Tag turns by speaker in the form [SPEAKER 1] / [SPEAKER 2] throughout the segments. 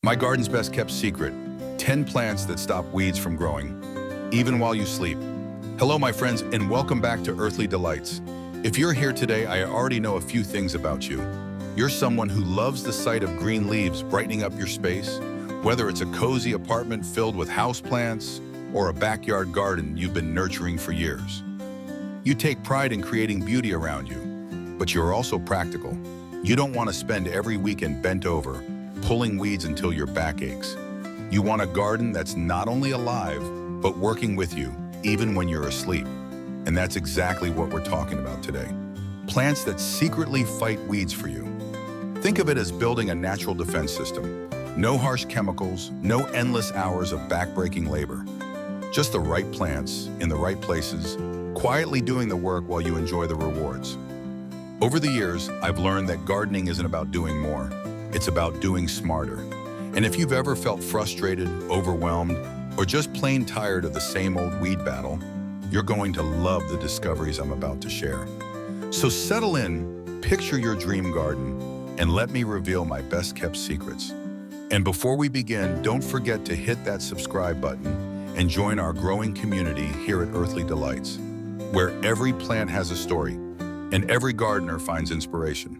[SPEAKER 1] My garden's best kept secret, 10 plants that stop weeds from growing, even while you sleep. Hello, my friends, and welcome back to Earthly Delights. If you're here today, I already know a few things about you. You're someone who loves the sight of green leaves brightening up your space, whether it's a cozy apartment filled with houseplants or a backyard garden you've been nurturing for years. You take pride in creating beauty around you, but you're also practical. You don't want to spend every weekend bent over, pulling weeds until your back aches. You want a garden that's not only alive, but working with you, even when you're asleep. And that's exactly what we're talking about today. Plants that secretly fight weeds for you. Think of it as building a natural defense system. No harsh chemicals, no endless hours of back-breaking labor. Just the right plants, in the right places, quietly doing the work while you enjoy the rewards. Over the years, I've learned that gardening isn't about doing more. It's about doing smarter. And if you've ever felt frustrated, overwhelmed, or just plain tired of the same old weed battle, you're going to love the discoveries I'm about to share. So settle in, picture your dream garden, and let me reveal my best-kept secrets. And before we begin, don't forget to hit that subscribe button and join our growing community here at Earthly Delights, where every plant has a story and every gardener finds inspiration.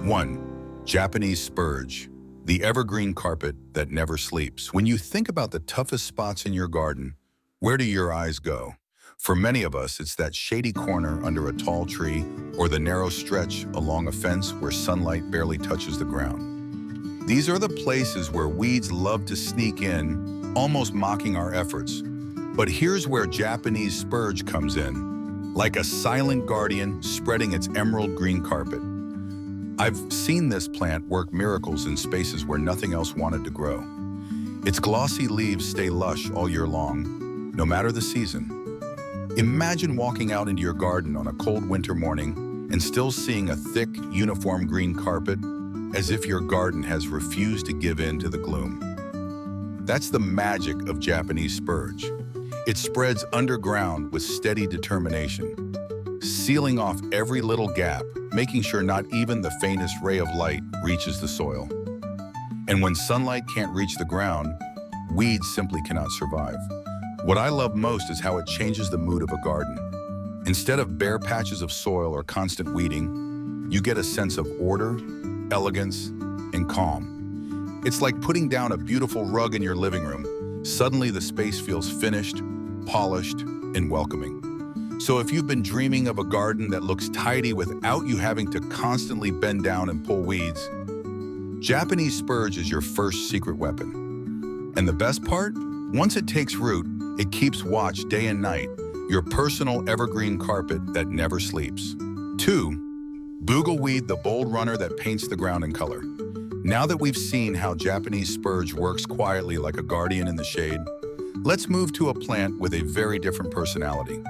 [SPEAKER 1] 1. Japanese spurge, the evergreen carpet that never sleeps. When you think about the toughest spots in your garden, where do your eyes go? For many of us, it's that shady corner under a tall tree or the narrow stretch along a fence where sunlight barely touches the ground. These are the places where weeds love to sneak in, almost mocking our efforts. But here's where Japanese spurge comes in, like a silent guardian spreading its emerald green carpet. I've seen this plant work miracles in spaces where nothing else wanted to grow. Its glossy leaves stay lush all year long, no matter the season. Imagine walking out into your garden on a cold winter morning and still seeing a thick, uniform green carpet, as if your garden has refused to give in to the gloom. That's the magic of Japanese spurge. It spreads underground with steady determination, sealing off every little gap, making sure not even the faintest ray of light reaches the soil. And when sunlight can't reach the ground, weeds simply cannot survive. What I love most is how it changes the mood of a garden. Instead of bare patches of soil or constant weeding, you get a sense of order, elegance, and calm. It's like putting down a beautiful rug in your living room. Suddenly the space feels finished, polished, and welcoming. So if you've been dreaming of a garden that looks tidy without you having to constantly bend down and pull weeds, Japanese spurge is your first secret weapon. And the best part? Once it takes root, it keeps watch day and night, your personal evergreen carpet that never sleeps. 2. Bugleweed, the bold runner that paints the ground in color. Now that we've seen how Japanese spurge works quietly like a guardian in the shade, let's move to a plant with a very different personality.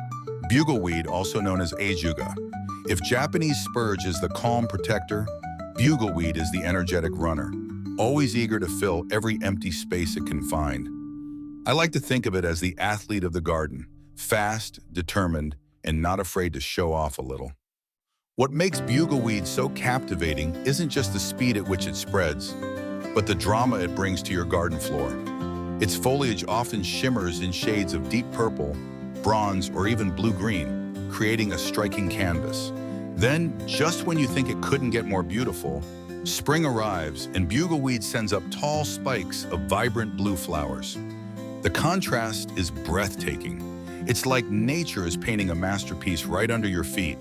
[SPEAKER 1] Bugleweed, also known as ajuga. If Japanese spurge is the calm protector, bugleweed is the energetic runner, always eager to fill every empty space it can find. I like to think of it as the athlete of the garden, fast, determined, and not afraid to show off a little. What makes bugleweed so captivating isn't just the speed at which it spreads, but the drama it brings to your garden floor. Its foliage often shimmers in shades of deep purple, bronze, or even blue-green, creating a striking canvas. Then, just when you think it couldn't get more beautiful, spring arrives and bugleweed sends up tall spikes of vibrant blue flowers. The contrast is breathtaking. It's like nature is painting a masterpiece right under your feet.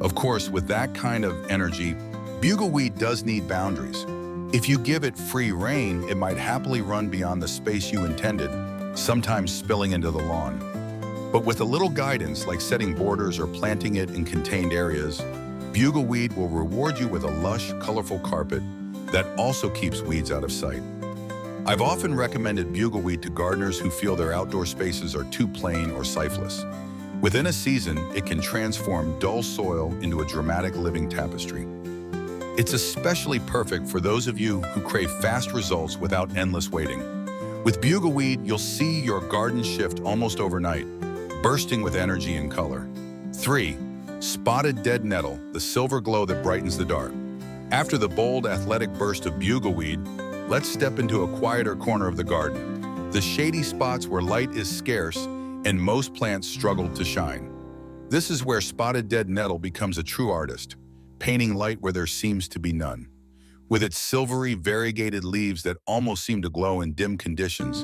[SPEAKER 1] Of course, with that kind of energy, bugleweed does need boundaries. If you give it free rein, it might happily run beyond the space you intended, sometimes spilling into the lawn. But with a little guidance, like setting borders or planting it in contained areas, bugleweed will reward you with a lush, colorful carpet that also keeps weeds out of sight. I've often recommended bugleweed to gardeners who feel their outdoor spaces are too plain or sightless. Within a season, it can transform dull soil into a dramatic living tapestry. It's especially perfect for those of you who crave fast results without endless waiting. With bugleweed, you'll see your garden shift almost overnight, bursting with energy and color. 3. Spotted dead nettle, the silver glow that brightens the dark. After the bold, athletic burst of bugleweed, let's step into a quieter corner of the garden, the shady spots where light is scarce and most plants struggle to shine. This is where spotted dead nettle becomes a true artist, painting light where there seems to be none. With its silvery, variegated leaves that almost seem to glow in dim conditions,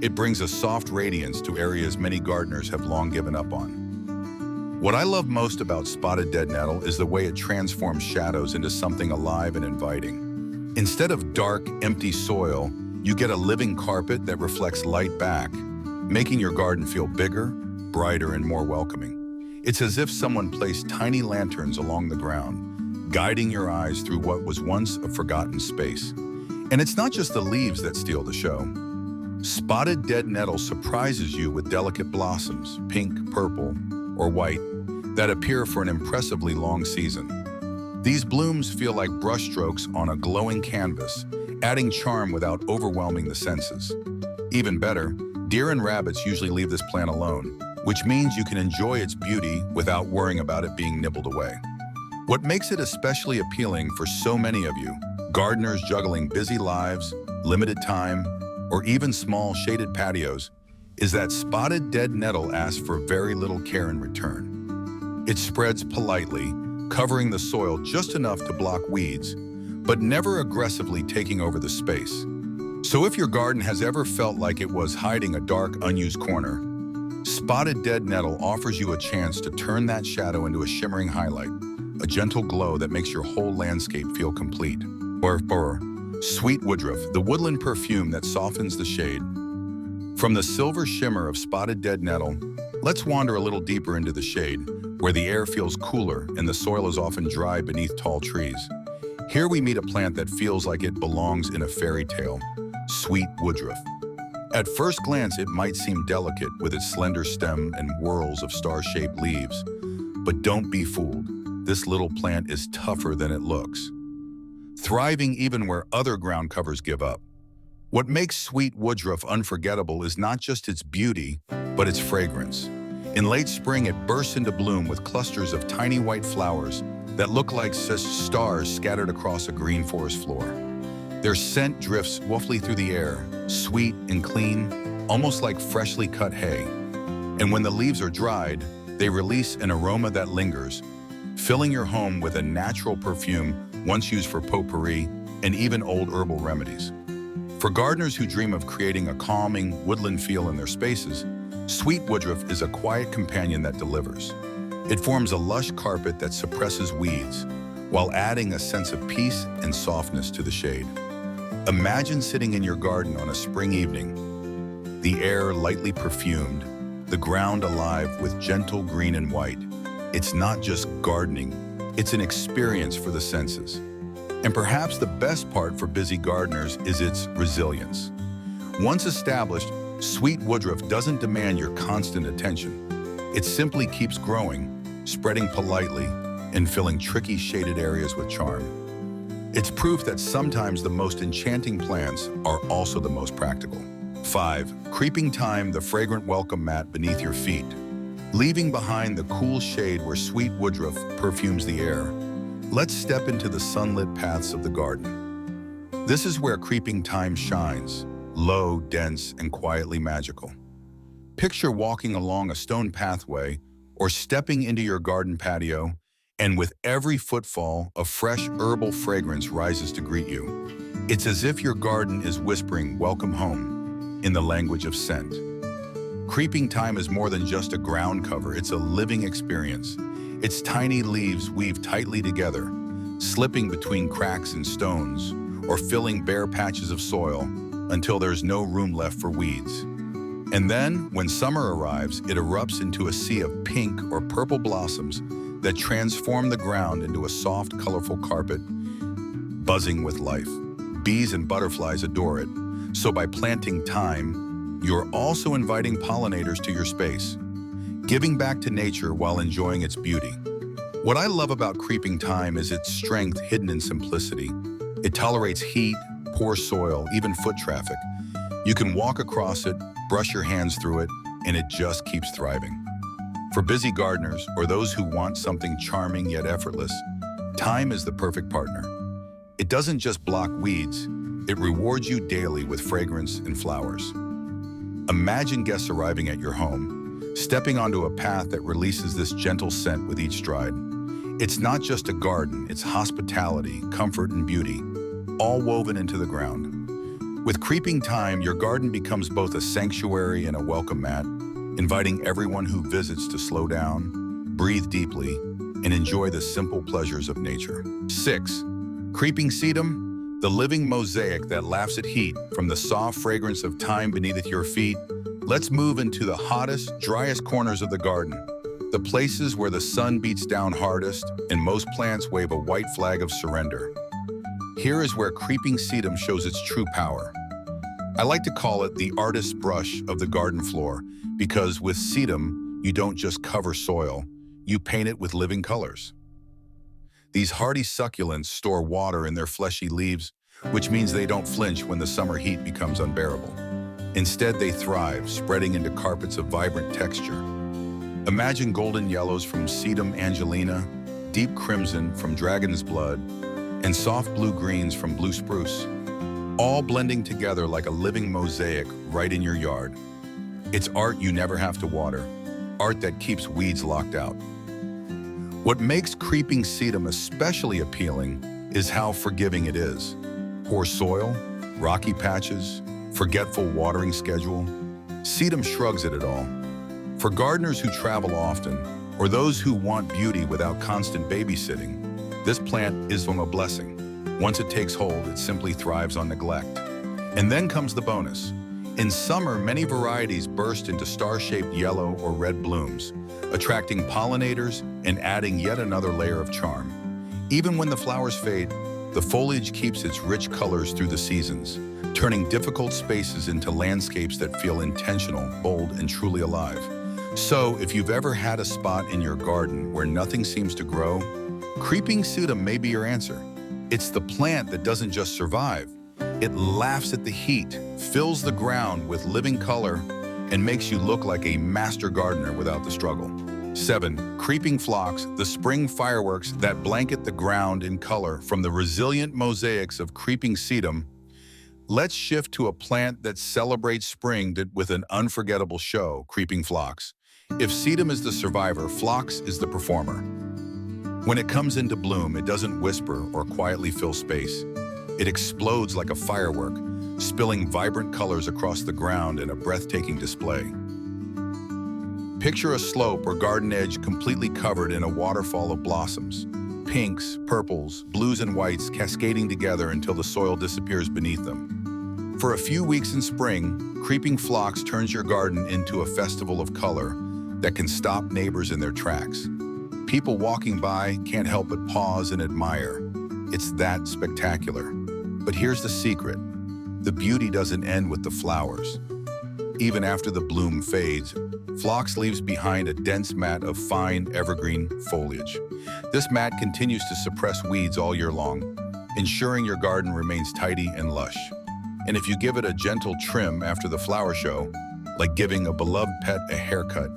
[SPEAKER 1] it brings a soft radiance to areas many gardeners have long given up on. What I love most about spotted dead nettle is the way it transforms shadows into something alive and inviting. Instead of dark, empty soil, you get a living carpet that reflects light back, making your garden feel bigger, brighter, and more welcoming. It's as if someone placed tiny lanterns along the ground, guiding your eyes through what was once a forgotten space. And it's not just the leaves that steal the show. Spotted dead nettle surprises you with delicate blossoms, pink, purple, or white, that appear for an impressively long season. These blooms feel like brushstrokes on a glowing canvas, adding charm without overwhelming the senses. Even better, deer and rabbits usually leave this plant alone, which means you can enjoy its beauty without worrying about it being nibbled away. What makes it especially appealing for so many of you, gardeners juggling busy lives, limited time, or even small shaded patios, is that spotted dead nettle asks for very little care in return. It spreads politely, covering the soil just enough to block weeds, but never aggressively taking over the space. So if your garden has ever felt like it was hiding a dark, unused corner, spotted dead nettle offers you a chance to turn that shadow into a shimmering highlight, a gentle glow that makes your whole landscape feel complete. Or sweet woodruff, the woodland perfume that softens the shade. From the silver shimmer of spotted dead nettle, let's wander a little deeper into the shade, where the air feels cooler and the soil is often dry beneath tall trees. Here we meet a plant that feels like it belongs in a fairy tale, sweet woodruff. At first glance, it might seem delicate with its slender stem and whorls of star-shaped leaves, but don't be fooled. This little plant is tougher than it looks, thriving even where other ground covers give up. What makes sweet woodruff unforgettable is not just its beauty, but its fragrance. In late spring, it bursts into bloom with clusters of tiny white flowers that look like stars scattered across a green forest floor. Their scent drifts swiftly through the air, sweet and clean, almost like freshly cut hay. And when the leaves are dried, they release an aroma that lingers, filling your home with a natural perfume once used for potpourri and even old herbal remedies. For gardeners who dream of creating a calming, woodland feel in their spaces, sweet woodruff is a quiet companion that delivers. It forms a lush carpet that suppresses weeds, while adding a sense of peace and softness to the shade. Imagine sitting in your garden on a spring evening, the air lightly perfumed, the ground alive with gentle green and white. It's not just gardening, it's an experience for the senses. And perhaps the best part for busy gardeners is its resilience. Once established, sweet woodruff doesn't demand your constant attention. It simply keeps growing, spreading politely, and filling tricky shaded areas with charm. It's proof that sometimes the most enchanting plants are also the most practical. 5. Creeping thyme, the fragrant welcome mat beneath your feet. Leaving behind the cool shade where sweet woodruff perfumes the air, let's step into the sunlit paths of the garden. This is where creeping thyme shines, low, dense, and quietly magical. Picture walking along a stone pathway or stepping into your garden patio, and with every footfall, a fresh herbal fragrance rises to greet you. It's as if your garden is whispering, "Welcome home," in the language of scent. Creeping thyme is more than just a ground cover, it's a living experience. Its tiny leaves weave tightly together, slipping between cracks and stones, or filling bare patches of soil until there's no room left for weeds. And then, when summer arrives, it erupts into a sea of pink or purple blossoms that transform the ground into a soft, colorful carpet, buzzing with life. Bees and butterflies adore it, so by planting thyme, you're also inviting pollinators to your space, giving back to nature while enjoying its beauty. What I love about creeping thyme is its strength hidden in simplicity. It tolerates heat, poor soil, even foot traffic. You can walk across it, brush your hands through it, and it just keeps thriving. For busy gardeners or those who want something charming yet effortless, thyme is the perfect partner. It doesn't just block weeds, It rewards you daily with fragrance and flowers. Imagine guests arriving at your home, stepping onto a path that releases this gentle scent with each stride. It's not just a garden, it's hospitality, comfort, and beauty, all woven into the ground. With creeping thyme, your garden becomes both a sanctuary and a welcome mat, inviting everyone who visits to slow down, breathe deeply, and enjoy the simple pleasures of nature. 6. Creeping Sedum, the living mosaic that laughs at heat. From the soft fragrance of thyme beneath your feet, let's move into the hottest, driest corners of the garden, the places where the sun beats down hardest and most plants wave a white flag of surrender. Here is where creeping sedum shows its true power. I like to call it the artist's brush of the garden floor because with sedum, you don't just cover soil, you paint it with living colors. These hardy succulents store water in their fleshy leaves, which means they don't flinch when the summer heat becomes unbearable. Instead, they thrive, spreading into carpets of vibrant texture. Imagine golden yellows from Sedum angelina, deep crimson from dragon's blood, and soft blue-greens from blue spruce, all blending together like a living mosaic right in your yard. It's art you never have to water, art that keeps weeds locked out. What makes creeping sedum especially appealing is how forgiving it is. Poor soil, rocky patches, forgetful watering schedule, sedum shrugs at it all. For gardeners who travel often, or those who want beauty without constant babysitting, this plant is a blessing. Once it takes hold, it simply thrives on neglect. And then comes the bonus. In summer, many varieties burst into star-shaped yellow or red blooms, attracting pollinators and adding yet another layer of charm. Even when the flowers fade, the foliage keeps its rich colors through the seasons, turning difficult spaces into landscapes that feel intentional, bold, and truly alive. So, if you've ever had a spot in your garden where nothing seems to grow, creeping sedum may be your answer. It's the plant that doesn't just survive. It laughs at the heat, fills the ground with living color, and makes you look like a master gardener without the struggle. 7. Creeping phlox, the spring fireworks that blanket the ground in color. From the resilient mosaics of creeping sedum, let's shift to a plant that celebrates spring with an unforgettable show, creeping phlox. If sedum is the survivor, phlox is the performer. When it comes into bloom, it doesn't whisper or quietly fill space. It explodes like a firework, spilling vibrant colors across the ground in a breathtaking display. Picture a slope or garden edge completely covered in a waterfall of blossoms. Pinks, purples, blues, and whites cascading together until the soil disappears beneath them. For a few weeks in spring, creeping phlox turns your garden into a festival of color that can stop neighbors in their tracks. People walking by can't help but pause and admire. It's that spectacular. But here's the secret. The beauty doesn't end with the flowers. Even after the bloom fades, phlox leaves behind a dense mat of fine, evergreen foliage. This mat continues to suppress weeds all year long, ensuring your garden remains tidy and lush. And if you give it a gentle trim after the flower show, like giving a beloved pet a haircut,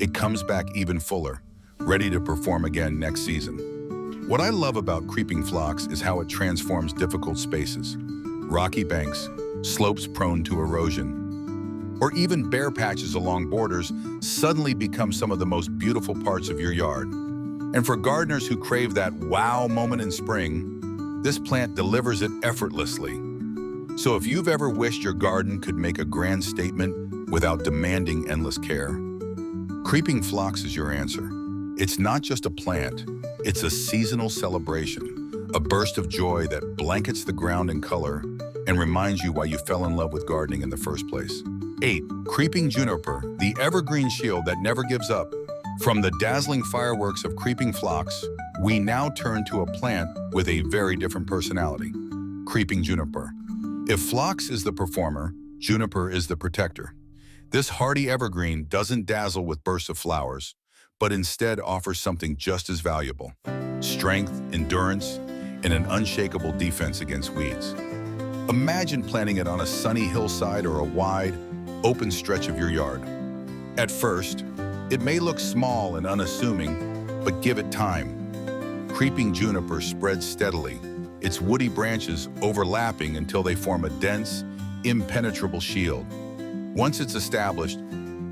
[SPEAKER 1] it comes back even fuller, ready to perform again next season. What I love about creeping phlox is how it transforms difficult spaces. Rocky banks, slopes prone to erosion, or even bare patches along borders suddenly become some of the most beautiful parts of your yard. And for gardeners who crave that wow moment in spring, this plant delivers it effortlessly. So if you've ever wished your garden could make a grand statement without demanding endless care, creeping phlox is your answer. It's not just a plant, it's a seasonal celebration, a burst of joy that blankets the ground in color and reminds you why you fell in love with gardening in the first place. 8. Creeping juniper, the evergreen shield that never gives up. From the dazzling fireworks of creeping phlox, we now turn to a plant with a very different personality, creeping juniper. If phlox is the performer, juniper is the protector. This hardy evergreen doesn't dazzle with bursts of flowers, but instead offers something just as valuable: strength, endurance, and an unshakable defense against weeds. Imagine planting it on a sunny hillside or a wide, open stretch of your yard. At first, it may look small and unassuming, but give it time. Creeping juniper spreads steadily, its woody branches overlapping until they form a dense, impenetrable shield. Once it's established,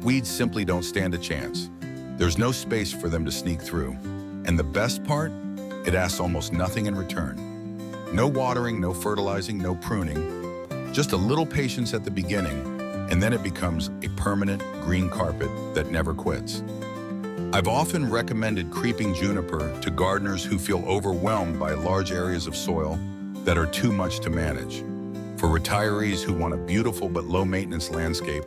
[SPEAKER 1] weeds simply don't stand a chance. There's no space for them to sneak through. And the best part? It asks almost nothing in return. No watering, no fertilizing, no pruning. Just a little patience at the beginning, and then it becomes a permanent green carpet that never quits. I've often recommended creeping juniper to gardeners who feel overwhelmed by large areas of soil that are too much to manage. For retirees who want a beautiful but low-maintenance landscape,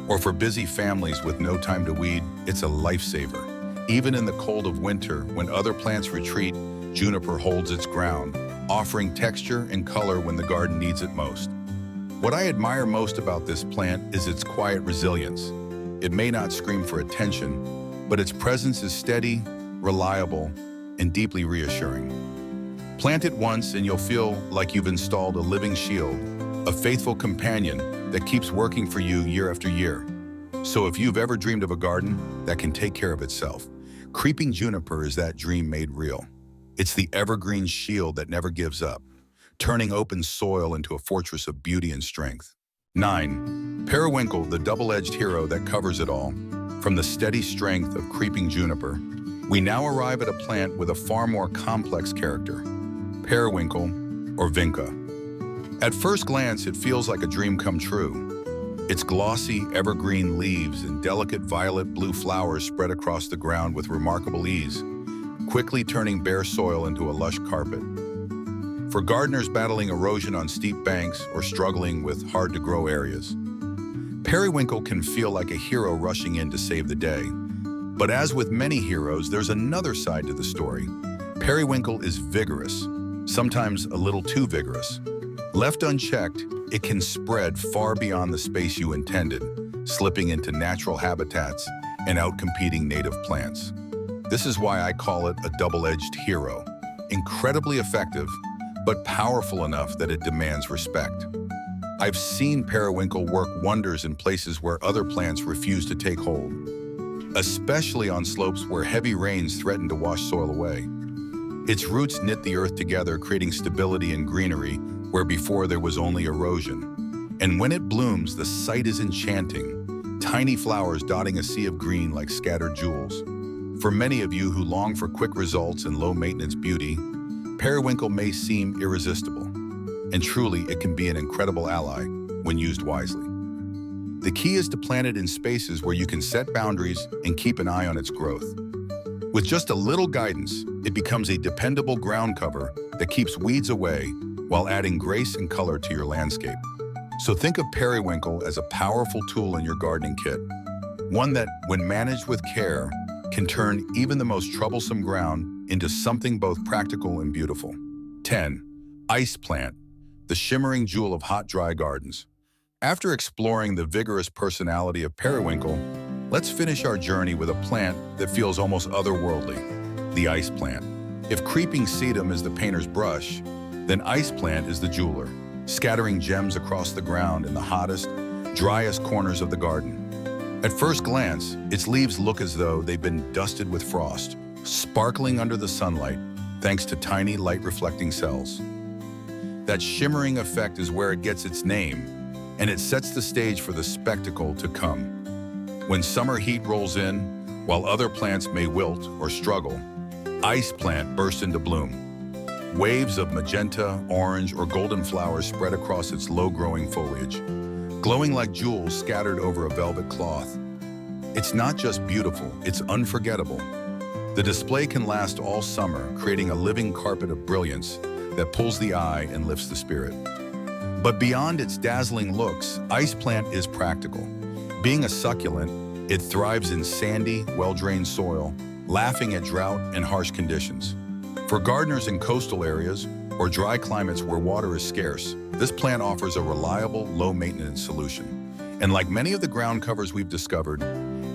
[SPEAKER 1] or for busy families with no time to weed, it's a lifesaver. Even in the cold of winter, when other plants retreat, juniper holds its ground, offering texture and color when the garden needs it most. What I admire most about this plant is its quiet resilience. It may not scream for attention, but its presence is steady, reliable, and deeply reassuring. Plant it once and you'll feel like you've installed a living shield, a faithful companion that keeps working for you year after year. So if you've ever dreamed of a garden that can take care of itself, creeping juniper is that dream made real. It's the evergreen shield that never gives up, turning open soil into a fortress of beauty and strength. 9. Periwinkle, the double-edged hero that covers it all. From the steady strength of creeping juniper, we now arrive at a plant with a far more complex character, Periwinkle, or vinca. At first glance, it feels like a dream come true. Its glossy, evergreen leaves and delicate violet-blue flowers spread across the ground with remarkable ease, quickly turning bare soil into a lush carpet. For gardeners battling erosion on steep banks or struggling with hard-to-grow areas, Periwinkle can feel like a hero rushing in to save the day. But as with many heroes, there's another side to the story. Periwinkle is vigorous, sometimes a little too vigorous. Left unchecked, it can spread far beyond the space you intended, slipping into natural habitats and outcompeting native plants. This is why I call it a double-edged hero. Incredibly effective, but powerful enough that it demands respect. I've seen Periwinkle work wonders in places where other plants refuse to take hold, especially on slopes where heavy rains threaten to wash soil away. Its roots knit the earth together, creating stability and greenery where before there was only erosion. And when it blooms, the sight is enchanting, tiny flowers dotting a sea of green like scattered jewels. For many of you who long for quick results and low-maintenance beauty, Periwinkle may seem irresistible, and truly it can be an incredible ally when used wisely. The key is to plant it in spaces where you can set boundaries and keep an eye on its growth. With just a little guidance, it becomes a dependable ground cover that keeps weeds away while adding grace and color to your landscape. So think of Periwinkle as a powerful tool in your gardening kit, one that, when managed with care, can turn even the most troublesome ground into something both practical and beautiful. 10. Ice plant, the shimmering jewel of hot, dry gardens. After exploring the vigorous personality of Periwinkle, let's finish our journey with a plant that feels almost otherworldly, the ice plant. If creeping sedum is the painter's brush, then ice plant is the jeweler, scattering gems across the ground in the hottest, driest corners of the garden. At first glance, its leaves look as though they've been dusted with frost, sparkling under the sunlight thanks to tiny light-reflecting cells. That shimmering effect is where it gets its name, and it sets the stage for the spectacle to come. When summer heat rolls in, while other plants may wilt or struggle, ice plant bursts into bloom. Waves of magenta, orange, or golden flowers spread across its low-growing foliage, glowing like jewels scattered over a velvet cloth. It's not just beautiful, it's unforgettable. The display can last all summer, creating a living carpet of brilliance that pulls the eye and lifts the spirit. But beyond its dazzling looks, ice plant is practical. Being a succulent, it thrives in sandy, well-drained soil, laughing at drought and harsh conditions. For gardeners in coastal areas or dry climates where water is scarce, this plant offers a reliable, low-maintenance solution. And like many of the ground covers we've discovered,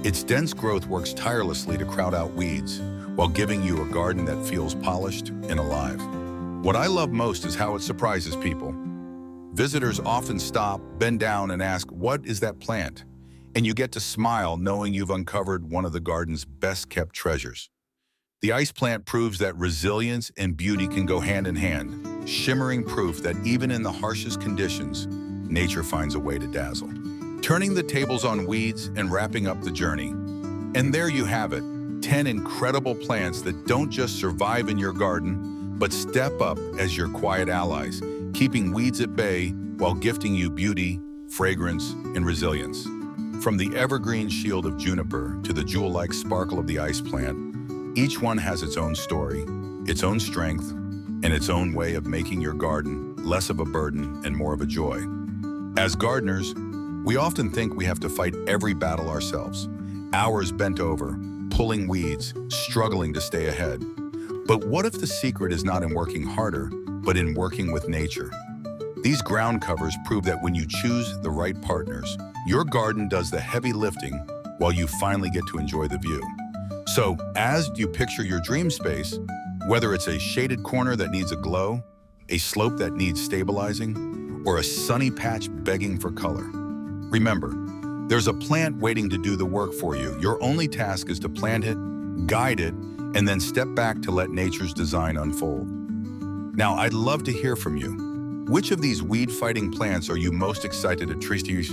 [SPEAKER 1] its dense growth works tirelessly to crowd out weeds while giving you a garden that feels polished and alive. What I love most is how it surprises people. Visitors often stop, bend down, and ask, "What is that plant?" And you get to smile knowing you've uncovered one of the garden's best-kept treasures. The ice plant proves that resilience and beauty can go hand in hand, shimmering proof that even in the harshest conditions, nature finds a way to dazzle. Turning the tables on weeds and wrapping up the journey. And there you have it, 10 incredible plants that don't just survive in your garden, but step up as your quiet allies, keeping weeds at bay while gifting you beauty, fragrance, and resilience. From the evergreen shield of Juniper to the jewel-like sparkle of the ice plant, each one has its own story, its own strength, and its own way of making your garden less of a burden and more of a joy. As gardeners, we often think we have to fight every battle ourselves, hours bent over, pulling weeds, struggling to stay ahead. But what if the secret is not in working harder, but in working with nature? These ground covers prove that when you choose the right partners, your garden does the heavy lifting while you finally get to enjoy the view. So, as you picture your dream space, whether it's a shaded corner that needs a glow, a slope that needs stabilizing, or a sunny patch begging for color, remember, there's a plant waiting to do the work for you. Your only task is to plant it, guide it, and then step back to let nature's design unfold. Now, I'd love to hear from you. Which of these weed-fighting plants are you most excited to try to use?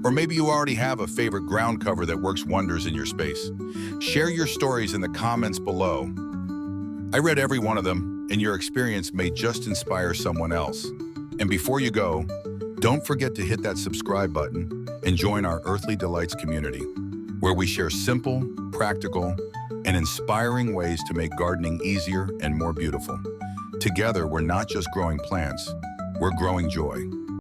[SPEAKER 1] Or maybe you already have a favorite ground cover that works wonders in your space. Share your stories in the comments below. I read every one of them, and your experience may just inspire someone else. And before you go, don't forget to hit that subscribe button and join our Earthly Delights community, where we share simple, practical, and inspiring ways to make gardening easier and more beautiful. Together, we're not just growing plants, we're growing joy.